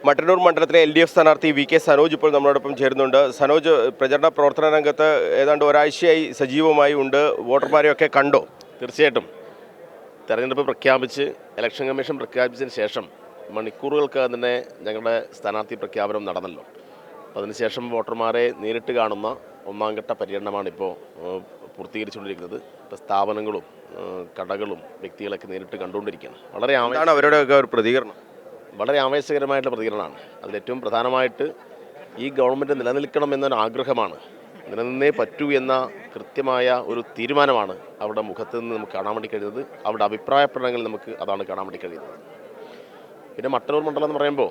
മട്ടന്നൂർ മണ്ഡലത്തിലെ LDF സ്ഥാനാർത്ഥി VK Sanoj ഇപ്പോൾ നമ്മളോടൊപ്പം ചേരുന്നുണ്ട്. സനോജ്, പ്രചരണ പ്രവർത്തന രംഗത്ത് ഏതാണ്ട് ഒരാഴ്ചയായി സജീവമായി ഉണ്ട്. വോട്ടർമാരെയൊക്കെ കണ്ടോ? തീർച്ചയായിട്ടും തെരഞ്ഞെടുപ്പ് പ്രഖ്യാപിച്ച് ഇലക്ഷൻ കമ്മീഷൻ പ്രഖ്യാപിച്ചതിന് ശേഷം മണിക്കൂറുകൾക്ക് തന്നെ ഞങ്ങളുടെ സ്ഥാനാർത്ഥി പ്രഖ്യാപനം നടന്നല്ലോ. അപ്പോൾ അതിനുശേഷം വോട്ടർമാരെ നേരിട്ട് കാണുന്ന ഒന്നാം ഘട്ട പര്യടനമാണ് ഇപ്പോൾ പൂർത്തീകരിച്ചുകൊണ്ടിരിക്കുന്നത്. ഇപ്പോൾ സ്ഥാപനങ്ങളും കടകളും വ്യക്തികളൊക്കെ നേരിട്ട് കണ്ടുകൊണ്ടിരിക്കുകയാണ്. അവരുടെയൊക്കെ ഒരു പ്രതികരണം വളരെ ആവേശകരമായിട്ടുള്ള പ്രതികരണമാണ്. അതിലേറ്റവും പ്രധാനമായിട്ട് ഈ ഗവൺമെൻറ് നിലനിൽക്കണം എന്നൊരു ആഗ്രഹമാണ്, നിലനിന്നേ പറ്റൂ എന്ന കൃത്യമായ ഒരു തീരുമാനമാണ് അവരുടെ മുഖത്ത് നിന്ന് നമുക്ക് കാണാൻ വേണ്ടി കഴിയുന്നത്. അവരുടെ അഭിപ്രായ പ്രകടനങ്ങൾ നമുക്ക് അതാണ് കാണാൻ വേണ്ടി കഴിയുന്നത്. പിന്നെ മട്ടന്നൂർ മണ്ഡലം എന്ന് പറയുമ്പോൾ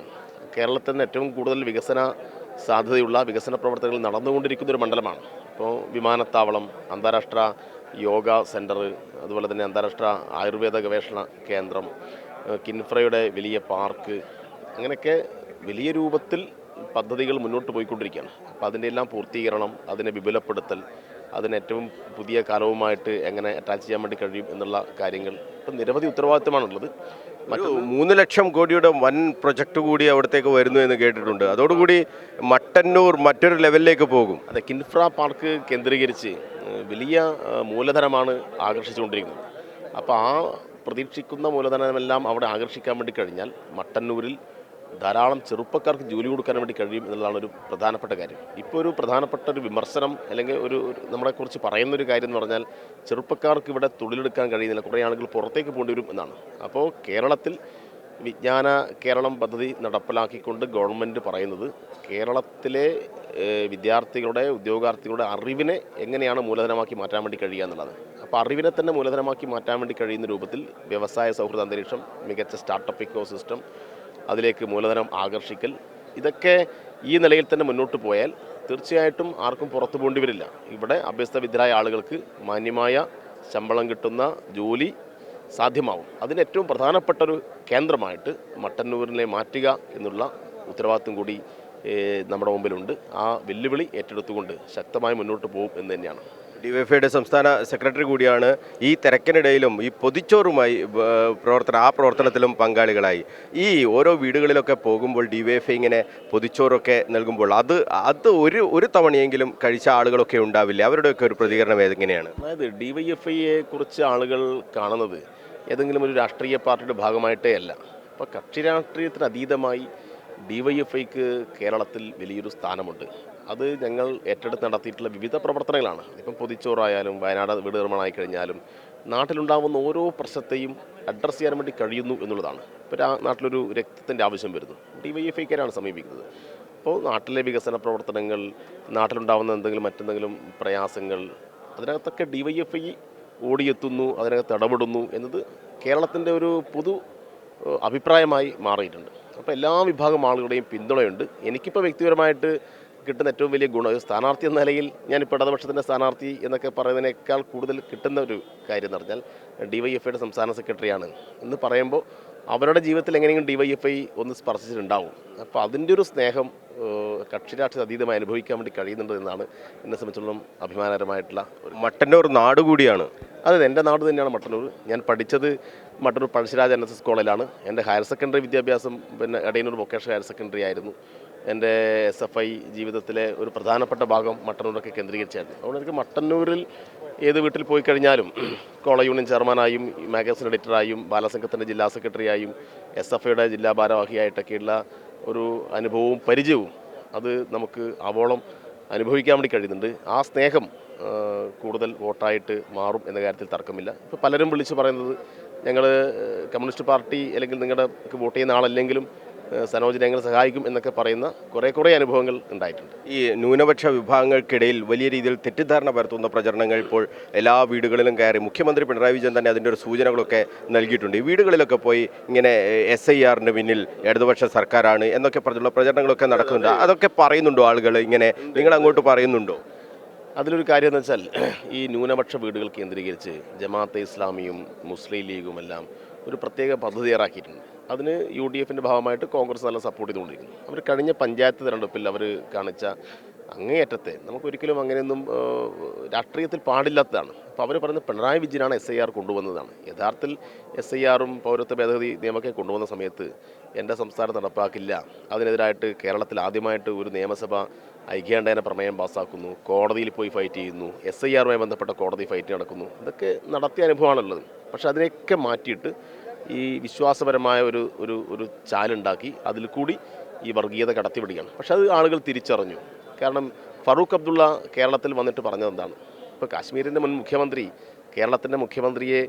കേരളത്തിൽ നിന്ന് ഏറ്റവും കൂടുതൽ വികസന സാധ്യതയുള്ള വികസന പ്രവർത്തനങ്ങൾ നടന്നുകൊണ്ടിരിക്കുന്നൊരു മണ്ഡലമാണ്. ഇപ്പോൾ വിമാനത്താവളം, അന്താരാഷ്ട്ര യോഗ സെൻറ്റർ, അതുപോലെ തന്നെ അന്താരാഷ്ട്ര ആയുർവേദ ഗവേഷണ കേന്ദ്രം, കിൻഫ്രയുടെ വലിയ പാർക്ക്, അങ്ങനെയൊക്കെ വലിയ രൂപത്തിൽ പദ്ധതികൾ മുന്നോട്ട് പോയിക്കൊണ്ടിരിക്കുകയാണ്. അപ്പോൾ അതിൻ്റെ എല്ലാം പൂർത്തീകരണം, അതിനെ വിപുലപ്പെടുത്തൽ, അതിന് ഏറ്റവും പുതിയ കാലവുമായിട്ട് എങ്ങനെ അറ്റാച്ച് ചെയ്യാൻ വേണ്ടി കഴിയും എന്നുള്ള കാര്യങ്ങൾ ഇപ്പം നിരവധി ഉത്തരവാദിത്തമാണുള്ളത്. 3 ലക്ഷം കോടിയുടെ വൻ പ്രൊജക്റ്റ് കൂടി അവിടത്തേക്ക് വരുന്നു എന്ന് കേട്ടിട്ടുണ്ട്. അതോടുകൂടി മട്ടന്നൂർ മറ്റൊരു ലെവലിലേക്ക് പോകും. അതെ, കിൻഫ്ര പാർക്ക് കേന്ദ്രീകരിച്ച് വലിയ മൂലധനമാണ് ആകർഷിച്ചുകൊണ്ടിരിക്കുന്നത്. അപ്പോൾ ആ പ്രതീക്ഷിക്കുന്ന മൂലധനമെല്ലാം അവിടെ ആകർഷിക്കാൻ വേണ്ടി കഴിഞ്ഞാൽ മട്ടന്നൂരിൽ ധാരാളം ചെറുപ്പക്കാർക്ക് ജോലി കൊടുക്കാൻ വേണ്ടി കഴിയും എന്നുള്ളതാണ് ഒരു പ്രധാനപ്പെട്ട കാര്യം. ഇപ്പോൾ ഒരു പ്രധാനപ്പെട്ട ഒരു വിമർശനം അല്ലെങ്കിൽ ഒരു നമ്മളെക്കുറിച്ച് പറയുന്നൊരു കാര്യം എന്ന് പറഞ്ഞാൽ ചെറുപ്പക്കാർക്ക് ഇവിടെ തൊഴിലെടുക്കാൻ കഴിയുന്നില്ല, കുറേ ആളുകൾ പുറത്തേക്ക് പോകേണ്ടി വരും എന്നാണ്. അപ്പോൾ കേരളത്തിൽ വിജ്ഞാന കേരളം പദ്ധതി നടപ്പിലാക്കിക്കൊണ്ട് ഗവൺമെൻറ് പറയുന്നത് കേരളത്തിലെ വിദ്യാർത്ഥികളുടെ ഉദ്യോഗാർത്ഥികളുടെ അറിവിനെ എങ്ങനെയാണ് മൂലധനമാക്കി മാറ്റാൻ വേണ്ടി കഴിയുക എന്നുള്ളത്. അപ്പോൾ അറിവിനെ തന്നെ മൂലധനമാക്കി മാറ്റാൻ വേണ്ടി കഴിയുന്ന രൂപത്തിൽ വ്യവസായ സൗഹൃദ അന്തരീക്ഷം, മികച്ച സ്റ്റാർട്ടപ്പ് ഇക്കോ സിസ്റ്റം, അതിലേക്ക് മൂലധനം ആകർഷിക്കൽ, ഇതൊക്കെ ഈ നിലയിൽ തന്നെ മുന്നോട്ട് പോയാൽ തീർച്ചയായിട്ടും ആർക്കും പുറത്തു പോകേണ്ടി വരില്ല. ഇവിടെ അഭ്യസ്തവിദ്യരായ ആളുകൾക്ക് മാന്യമായ ശമ്പളം കിട്ടുന്ന ജോലി സാധ്യമാവും. അതിന് ഏറ്റവും പ്രധാനപ്പെട്ടൊരു കേന്ദ്രമായിട്ട് മട്ടന്നൂരിനെ മാറ്റുക എന്നുള്ള ഉത്തരവാദിത്വം കൂടി നമ്മുടെ മുമ്പിലുണ്ട്. ആ വെല്ലുവിളി ഏറ്റെടുത്തുകൊണ്ട് ശക്തമായി മുന്നോട്ട് പോകും എന്ന് തന്നെയാണ്. DYFIയുടെ സംസ്ഥാന സെക്രട്ടറി കൂടിയാണ്. ഈ തിരക്കിനിടയിലും ഈ പൊതിച്ചോറുമായി പ്രവർത്തനത്തിലും പങ്കാളികളായി. ഈ ഓരോ വീടുകളിലൊക്കെ പോകുമ്പോൾ DYFI ഇങ്ങനെ പൊതിച്ചോറൊക്കെ നൽകുമ്പോൾ അത് ഒരു തവണയെങ്കിലും കഴിച്ച ആളുകളൊക്കെ ഉണ്ടാവില്ലേ? അവരുടെയൊക്കെ ഒരു പ്രതികരണം ഏതെങ്ങനെയാണ്? അതായത് DYFIയെ കുറിച്ച് ആളുകൾ കാണുന്നത് ഏതെങ്കിലും ഒരു രാഷ്ട്രീയ പാർട്ടിയുടെ ഭാഗമായിട്ടേ അല്ല. അപ്പോൾ കക്ഷി രാഷ്ട്രീയത്തിന് അതീതമായി DYFIക്ക് കേരളത്തിൽ വലിയൊരു സ്ഥാനമുണ്ട്. അത് ഞങ്ങൾ ഏറ്റെടുത്ത് നടത്തിയിട്ടുള്ള വിവിധ പ്രവർത്തനങ്ങളാണ്. ഇപ്പം പൊതിച്ചോറായാലും വയനാട് വീട് നിർമ്മാണമായി കഴിഞ്ഞാലും നാട്ടിലുണ്ടാകുന്ന ഓരോ പ്രശ്നത്തെയും അഡ്രസ്സ് ചെയ്യാൻ വേണ്ടി കഴിയുന്നു എന്നുള്ളതാണ്. ഇപ്പോൾ നാട്ടിലൊരു രക്തത്തിൻ്റെ ആവശ്യം വരുന്നു, DYFIക്കാരാണ് സമീപിക്കുന്നത്. അപ്പോൾ നാട്ടിലെ വികസന പ്രവർത്തനങ്ങൾ, നാട്ടിലുണ്ടാകുന്ന മറ്റെന്തെങ്കിലും പ്രയാസങ്ങൾ, അതിനകത്തൊക്കെ DYFI ഓടിയെത്തുന്നു, അതിനകത്ത് ഇടപെടുന്നു എന്നത് കേരളത്തിൻ്റെ ഒരു പൊതു അഭിപ്രായമായി മാറിയിട്ടുണ്ട്. അപ്പോൾ എല്ലാ വിഭാഗം ആളുകളുടെയും പിന്തുണയുണ്ട്. എനിക്കിപ്പോൾ വ്യക്തിപരമായിട്ട് കിട്ടുന്ന ഏറ്റവും വലിയ ഗുണം, സ്ഥാനാർത്ഥി എന്ന നിലയിൽ ഞാനിപ്പോൾ ഇടതുപക്ഷത്തിൻ്റെ സ്ഥാനാർത്ഥി എന്നൊക്കെ പറയുന്നതിനേക്കാൾ കൂടുതൽ കിട്ടുന്ന ഒരു കാര്യം എന്ന് പറഞ്ഞാൽ DYFIയുടെ സംസ്ഥാന സെക്രട്ടറിയാണ് എന്ന് പറയുമ്പോൾ അവരുടെ ജീവിതത്തിൽ എങ്ങനെയെങ്കിലും DYFI ഒന്ന് സ്പർശിച്ചിട്ടുണ്ടാവും. അപ്പോൾ അതിൻ്റെ ഒരു സ്നേഹം കക്ഷിരാഷ്ട്രീയ അതീതമായി അനുഭവിക്കാൻ വേണ്ടി കഴിയുന്നുണ്ട് എന്നാണ് എന്നെ സംബന്ധിച്ചിടത്തോളം അഭിമാനകരമായിട്ടുള്ള. മട്ടന്നൂർ നാട് കൂടിയാണ്. അതെ, എൻ്റെ നാട് തന്നെയാണ് മട്ടന്നൂർ. ഞാൻ പഠിച്ചത് മട്ടന്നൂർ പഴശ്ശിരാജ NSS കോളേജിലാണ്. എൻ്റെ ഹയർ സെക്കൻഡറി വിദ്യാഭ്യാസം എടയന്നൂർ വൊക്കേഷണൽ ഹയർ സെക്കൻഡറി ആയിരുന്നു. എൻ്റെ SFI ജീവിതത്തിലെ ഒരു പ്രധാനപ്പെട്ട ഭാഗം മട്ടന്നൂരൊക്കെ കേന്ദ്രീകരിച്ചായിരുന്നു. അതുകൊണ്ട് എനിക്ക് മട്ടന്നൂരിൽ ഏത് വീട്ടിൽ പോയി കഴിഞ്ഞാലും കോളേജ് യൂണിയൻ ചെയർമാനായും മാഗസിൻ എഡിറ്ററായും ബാലസംഘത്തിൻ്റെ ജില്ലാ സെക്രട്ടറിയായും SFIയുടെ ജില്ലാ ഭാരവാഹിയായിട്ടൊക്കെയുള്ള ഒരു അനുഭവവും പരിചയവും അത് നമുക്ക് ആവോളം അനുഭവിക്കാൻ വേണ്ടി കഴിയുന്നുണ്ട്. ആ സ്നേഹം കൂടുതൽ വോട്ടായിട്ട് മാറും എന്ന കാര്യത്തിൽ തർക്കമില്ല. ഇപ്പോൾ പലരും വിളിച്ച് പറയുന്നത് ഞങ്ങൾ കമ്മ്യൂണിസ്റ്റ് പാർട്ടി അല്ലെങ്കിൽ നിങ്ങളുടെ വോട്ട് ചെയ്യുന്ന ആളല്ലെങ്കിലും സനോജിനെ എങ്ങനെ സഹായിക്കും എന്നൊക്കെ പറയുന്ന കുറേ അനുഭവങ്ങൾ ഉണ്ടായിട്ടുണ്ട്. ഈ ന്യൂനപക്ഷ വിഭാഗങ്ങൾക്കിടയിൽ വലിയ രീതിയിൽ തെറ്റിദ്ധാരണ പരത്തുന്ന പ്രചരണങ്ങൾ ഇപ്പോൾ എല്ലാ വീടുകളിലും കയറി മുഖ്യമന്ത്രി പിണറായി വിജയൻ തന്നെ അതിൻ്റെ ഒരു സൂചനകളൊക്കെ നൽകിയിട്ടുണ്ട്. ഈ വീടുകളിലൊക്കെ പോയി ഇങ്ങനെ SIRൻ്റെ പിന്നിൽ ഇടതുപക്ഷ സർക്കാരാണ് എന്നൊക്കെ പറഞ്ഞുള്ള പ്രചരണങ്ങളൊക്കെ നടക്കുന്നുണ്ട്. അതൊക്കെ പറയുന്നുണ്ടോ ആളുകൾ? ഇങ്ങനെ നിങ്ങൾ അങ്ങോട്ട് പറയുന്നുണ്ടോ? അതിലൊരു കാര്യം എന്ന് വെച്ചാൽ ഈ ന്യൂനപക്ഷ വീടുകൾ കേന്ദ്രീകരിച്ച് ജമാഅത്തെ ഇസ്ലാമിയും മുസ്ലിം ലീഗുമെല്ലാം ഒരു പ്രത്യേക പദ്ധതി ഇറക്കിയിട്ടുണ്ട്. അതിന് UDFൻ്റെ ഭാഗമായിട്ട് കോൺഗ്രസ് നല്ല സപ്പോർട്ട് ചെയ്തുകൊണ്ടിരിക്കുന്നു. അവർ കഴിഞ്ഞ പഞ്ചായത്ത് തിരഞ്ഞെടുപ്പിൽ അവർ കാണിച്ച അങ്ങേയറ്റത്തെ നമുക്കൊരിക്കലും അങ്ങനെയൊന്നും രാഷ്ട്രീയത്തിൽ പാടില്ലാത്തതാണ്. അപ്പോൾ അവർ പറയുന്നത് പിണറായി വിജയനാണ് SIR കൊണ്ടുവന്നതാണ്. യഥാർത്ഥത്തിൽ SIRഉം പൗരത്വ ഭേദഗതി നിയമമൊക്കെ കൊണ്ടുവന്ന സമയത്ത് എൻ്റെ സംസ്ഥാനം നടപ്പാക്കില്ല, അതിനെതിരായിട്ട് കേരളത്തിൽ ആദ്യമായിട്ട് ഒരു നിയമസഭ ഐക്യകണ്ഠേന പ്രമേയം പാസ്സാക്കുന്നു, കോടതിയിൽ പോയി ഫൈറ്റ് ചെയ്യുന്നു, SIRുമായി ബന്ധപ്പെട്ട കോടതി ഫൈറ്റ് നടക്കുന്നു. ഇതൊക്കെ നടത്തിയ അനുഭവമാണുള്ളത്. പക്ഷെ അതിനെയൊക്കെ മാറ്റിയിട്ട് ഈ വിശ്വാസപരമായ ഒരു ഒരു ഒരു ചാലുണ്ടാക്കി അതിൽ കൂടി ഈ വർഗീയത കടത്തിവിടുകയാണ്. പക്ഷെ അത് ആളുകൾ തിരിച്ചറിഞ്ഞു. കാരണം ഫറൂഖ് അബ്ദുള്ള കേരളത്തിൽ വന്നിട്ട് പറഞ്ഞത് എന്താണ്? ഇപ്പോൾ കാശ്മീരിൻ്റെ മുൻ മുഖ്യമന്ത്രി കേരളത്തിൻ്റെ മുഖ്യമന്ത്രിയെ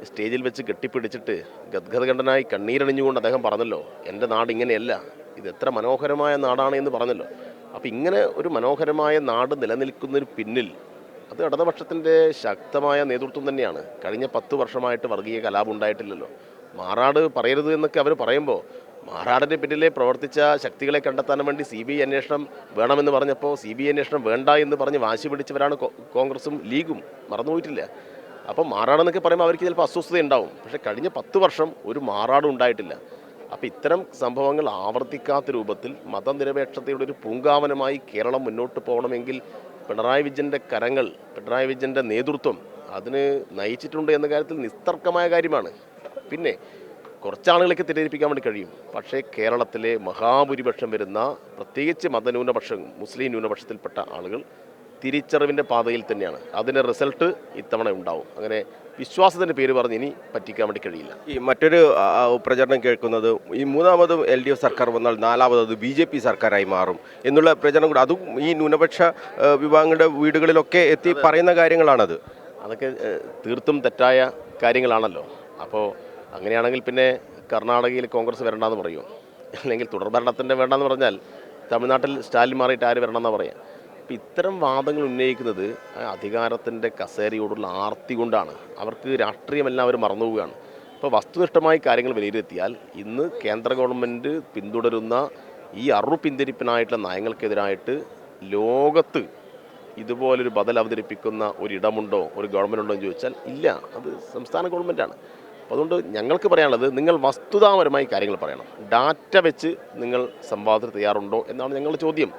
സ്റ്റേജിൽ വെച്ച് കെട്ടിപ്പിടിച്ചിട്ട് ഗദ്ഗദകണ്ഠനായി കണ്ണീരണിഞ്ഞുകൊണ്ട് അദ്ദേഹം പറഞ്ഞല്ലോ, എൻ്റെ നാട് ഇങ്ങനെയല്ല, ഇത് എത്ര മനോഹരമായ നാടാണ് എന്ന് പറഞ്ഞല്ലോ. അപ്പോൾ ഇങ്ങനെ ഒരു മനോഹരമായ നാട് നിലനിൽക്കുന്നതിന് പിന്നിൽ അത് ഇടതുപക്ഷത്തിൻ്റെ ശക്തമായ നേതൃത്വം തന്നെയാണ്. കഴിഞ്ഞ 10 വർഷമായിട്ട് വർഗീയ കലാപം ഉണ്ടായിട്ടില്ലല്ലോ. മാറാട് പറയരുത് എന്നൊക്കെ അവർ പറയുമ്പോൾ മാറാടിൻ്റെ പിന്നിലെ പ്രവർത്തിച്ച ശക്തികളെ കണ്ടെത്താൻ വേണ്ടി CBI അന്വേഷണം വേണമെന്ന് പറഞ്ഞപ്പോൾ CBI അന്വേഷണം വേണ്ട എന്ന് പറഞ്ഞ് വാശി പിടിച്ചവരാണ് കോൺഗ്രസും ലീഗും, മറന്നുപോയിട്ടില്ല. അപ്പം മാറാടെന്നൊക്കെ പറയുമ്പോൾ അവർക്ക് ചിലപ്പോൾ അസ്വസ്ഥത ഉണ്ടാവും. പക്ഷേ കഴിഞ്ഞ 10 വർഷം ഒരു മാറാടും ഉണ്ടായിട്ടില്ല. അപ്പോൾ ഇത്തരം സംഭവങ്ങൾ ആവർത്തിക്കാത്ത രൂപത്തിൽ മതനിരപേക്ഷതയുടെ ഒരു പൂങ്കാവനമായി കേരളം മുന്നോട്ട് പോകണമെങ്കിൽ പിണറായി വിജയൻ്റെ കരങ്ങൾ, പിണറായി വിജയൻ്റെ നേതൃത്വം അതിന് നയിച്ചിട്ടുണ്ട് എന്ന കാര്യത്തിൽ നിസ്തർക്കമായ കാര്യമാണ്. പിന്നെ കുറച്ചാളുകളൊക്കെ തെറ്റിദ്ധരിപ്പിക്കാൻ വേണ്ടി കഴിയും. പക്ഷേ കേരളത്തിലെ മഹാഭൂരിപക്ഷം വരുന്ന പ്രത്യേകിച്ച് മതന്യൂനപക്ഷം, മുസ്ലിം ന്യൂനപക്ഷത്തിൽപ്പെട്ട ആളുകൾ തിരിച്ചറിവിൻ്റെ പാതയിൽ തന്നെയാണ്. അതിൻ്റെ റിസൾട്ട് ഇത്തവണ ഉണ്ടാവും. അങ്ങനെ വിശ്വാസത്തിൻ്റെ പേര് പറഞ്ഞ് ഇനി പറ്റിക്കാൻ വേണ്ടി കഴിയില്ല. ഈ മറ്റൊരു പ്രചരണം കേൾക്കുന്നത് ഈ മൂന്നാമതും LDF സർക്കാർ വന്നാൽ നാലാമത് BJP സർക്കാരായി മാറും എന്നുള്ള പ്രചരണം കൂടെ, അതും ഈ ന്യൂനപക്ഷ വിഭാഗങ്ങളുടെ വീടുകളിലൊക്കെ എത്തി പറയുന്ന കാര്യങ്ങളാണത്. അതൊക്കെ തീർത്തും തെറ്റായ കാര്യങ്ങളാണല്ലോ. അപ്പോൾ അങ്ങനെയാണെങ്കിൽ പിന്നെ കർണാടകയിൽ കോൺഗ്രസ് വരണ്ടെന്ന് പറയുമോ? അല്ലെങ്കിൽ തുടർഭരണത്തിൻ്റെ വേണ്ടെന്ന് പറഞ്ഞാൽ തമിഴ്നാട്ടിൽ സ്റ്റാലിൻ മാറിയിട്ട് ആര് വരണമെന്നാണ് പറയുക? അപ്പോൾ ഇത്തരം വാദങ്ങൾ ഉന്നയിക്കുന്നത് അധികാരത്തിൻ്റെ കസേരയോടുള്ള ആർത്തി കൊണ്ടാണ്. അവർക്ക് രാഷ്ട്രീയമെല്ലാം അവർ മറന്നുപോവുകയാണ്. അപ്പോൾ വസ്തുനിഷ്ഠമായി കാര്യങ്ങൾ വിലയിരുത്തിയാൽ ഇന്ന് കേന്ദ്ര ഗവൺമെൻറ് പിന്തുടരുന്ന ഈ അറുപിന്തിരിപ്പിനായിട്ടുള്ള നയങ്ങൾക്കെതിരായിട്ട് ലോകത്ത് ഇതുപോലൊരു ബദൽ അവതരിപ്പിക്കുന്ന ഒരിടമുണ്ടോ, ഒരു ഗവൺമെൻറ് ഉണ്ടോ എന്ന് ചോദിച്ചാൽ ഇല്ല, അത് സംസ്ഥാന ഗവൺമെൻറ്റാണ്. അപ്പോൾ അതുകൊണ്ട് ഞങ്ങൾക്ക് പറയാനുള്ളത്, നിങ്ങൾ വസ്തുതാപരമായി കാര്യങ്ങൾ പറയണം. ഡാറ്റ വെച്ച് നിങ്ങൾ സംവാദത്തിന് തയ്യാറുണ്ടോ എന്നാണ് ഞങ്ങളുടെ ചോദ്യം.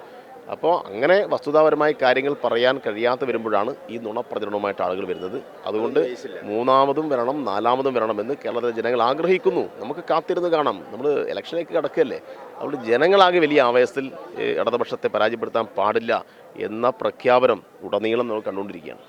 അപ്പോൾ അങ്ങനെ വസ്തുതാപരമായി കാര്യങ്ങൾ പറയാൻ കഴിയാതെ വരുമ്പോഴാണ് ഈ നുണപ്രചരണവുമായിട്ട് ആളുകൾ വരുന്നത്. അതുകൊണ്ട് മൂന്നാമതും വരണം, നാലാമതും വരണമെന്ന് കേരളത്തിലെ ജനങ്ങൾ ആഗ്രഹിക്കുന്നു. നമുക്ക് കാത്തിരുന്ന് കാണാം. നമ്മൾ ഇലക്ഷനിലേക്ക് കടക്കുകയല്ലേ. അതുകൊണ്ട് ജനങ്ങളാകെ വലിയ ആവേശത്തിൽ ഇടതുപക്ഷത്തെ പരാജയപ്പെടുത്താൻ പാടില്ല എന്ന പ്രഖ്യാപനം ഉടനീളം നമ്മൾ കണ്ടുകൊണ്ടിരിക്കുകയാണ്.